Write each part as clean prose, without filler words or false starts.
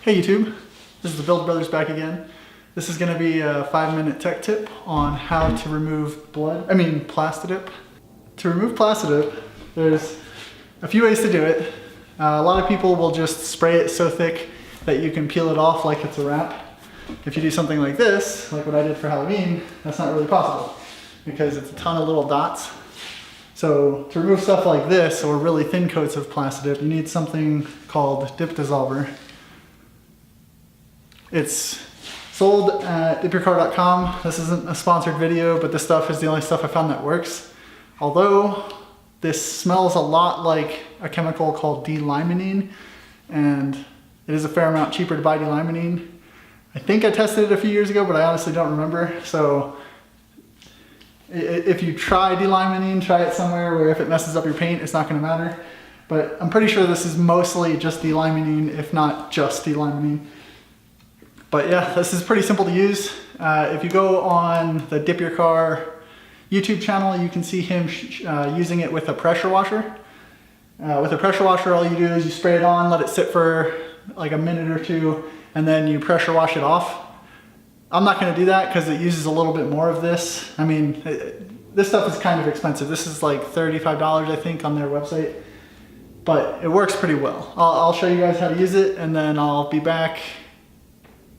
Hey YouTube, this is the Build Brothers back again. This is going to be a 5-minute tech tip on how to remove Plasti Dip. To remove Plasti Dip, there's a few ways to do it. A lot of people will just spray it so thick that you can peel it off like it's a wrap. If you do something like this, like what I did for Halloween, that's not really possible because it's a ton of little dots. So to remove stuff like this or really thin coats of Plasti Dip, you need something called Dip Dissolver. It's sold at dipyourcar.com. This isn't a sponsored video, but this stuff is the only stuff I found that works. Although this smells a lot like a chemical called d-limonene, and it is a fair amount cheaper to buy d-limonene. I think I tested it a few years ago, but I honestly don't remember. So if you try d-limonene, try it somewhere where if it messes up your paint, it's not going to matter. But I'm pretty sure this is mostly just d-limonene, if not just d-limonene. But yeah, this is pretty simple to use. If you go on the Dip Your Car YouTube channel, you can see him using it with a pressure washer. With a pressure washer, all you do is you spray it on, let it sit for like a minute or two, and then you pressure wash it off. I'm not going to do that because it uses a little bit more of this. I mean, this stuff is kind of expensive. This is like $35, I think, on their website. But it works pretty well. I'll show you guys how to use it, and then I'll be back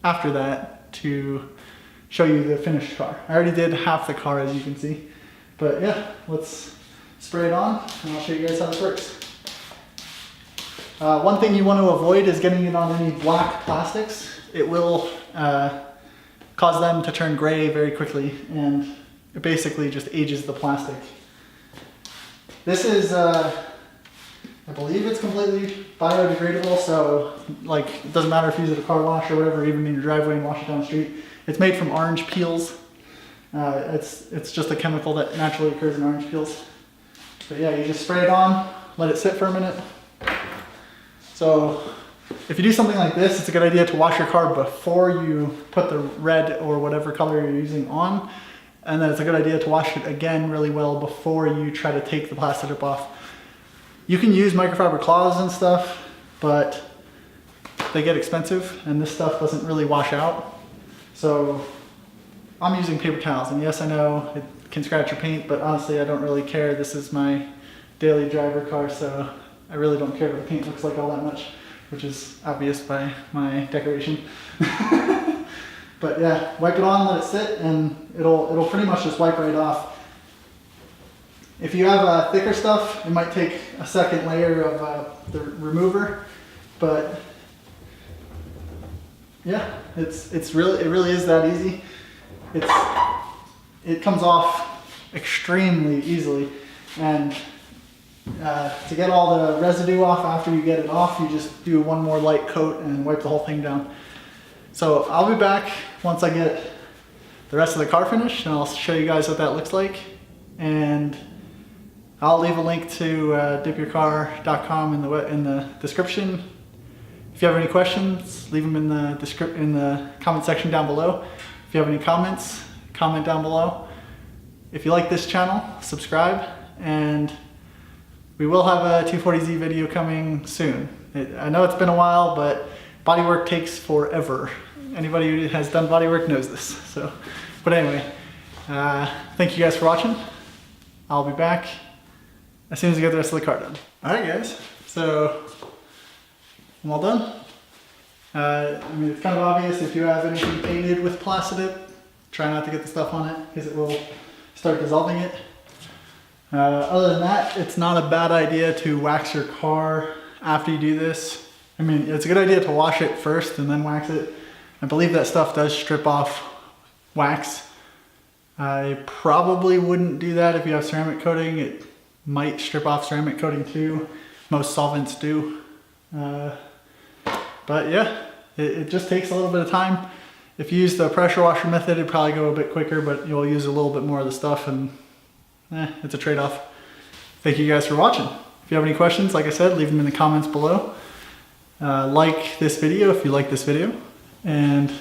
after that to show you the finished car. I already did half the car, as you can see. But yeah, let's spray it on and I'll show you guys how this works. One thing you want to avoid is getting it on any black plastics. It will cause them to turn gray very quickly, and it basically just ages the plastic. This is I believe it's completely biodegradable, so like it doesn't matter if you use it at a car wash or whatever, even in your driveway and wash it down the street. It's made from orange peels. It's just a chemical that naturally occurs in orange peels. But yeah, you just spray it on, let it sit for a minute. So if you do something like this, it's a good idea to wash your car before you put the red or whatever color you're using on. And then it's a good idea to wash it again really well before you try to take the Plasti Dip off. You can use microfiber cloths and stuff, but they get expensive and this stuff doesn't really wash out. So I'm using paper towels, and yes, I know it can scratch your paint, but honestly, I don't really care. This is my daily driver car, so I really don't care what the paint looks like all that much, which is obvious by my decoration. But yeah, wipe it on, let it sit, and it'll pretty much just wipe right off. If you have thicker stuff, it might take a second layer of the remover, but yeah, it really is that easy. It comes off extremely easily, and to get all the residue off after you get it off, you just do one more light coat and wipe the whole thing down. So I'll be back once I get the rest of the car finished, and I'll show you guys what that looks like. And I'll leave a link to dipyourcar.com in the description. If you have any questions, leave them in the comment section down below. If you have any comments, comment down below. If you like this channel, subscribe, and we will have a 240Z video coming soon. I know it's been a while, but bodywork takes forever. Anybody who has done bodywork knows this. So, but anyway, thank you guys for watching. I'll be back as soon as I get the rest of the car done. Alright guys, so I'm all done. I mean, it's kind of obvious if you have anything painted with Plasti Dip, try not to get the stuff on it because it will start dissolving it. Other than that, it's not a bad idea to wax your car after you do this. I mean, it's a good idea to wash it first and then wax it. I believe that stuff does strip off wax. I probably wouldn't do that if you have ceramic coating. It might strip off ceramic coating too. Most solvents do. But yeah, it just takes a little bit of time. If you use the pressure washer method, it'd probably go a bit quicker, but you'll use a little bit more of the stuff, and it's a trade-off. Thank you guys for watching. If you have any questions, like I said, leave them in the comments below. Like this video if you like this video, and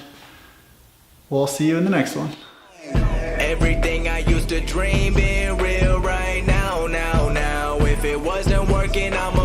we'll see you in the next one. Everything I used to dream being real right now. If it wasn't working, I'm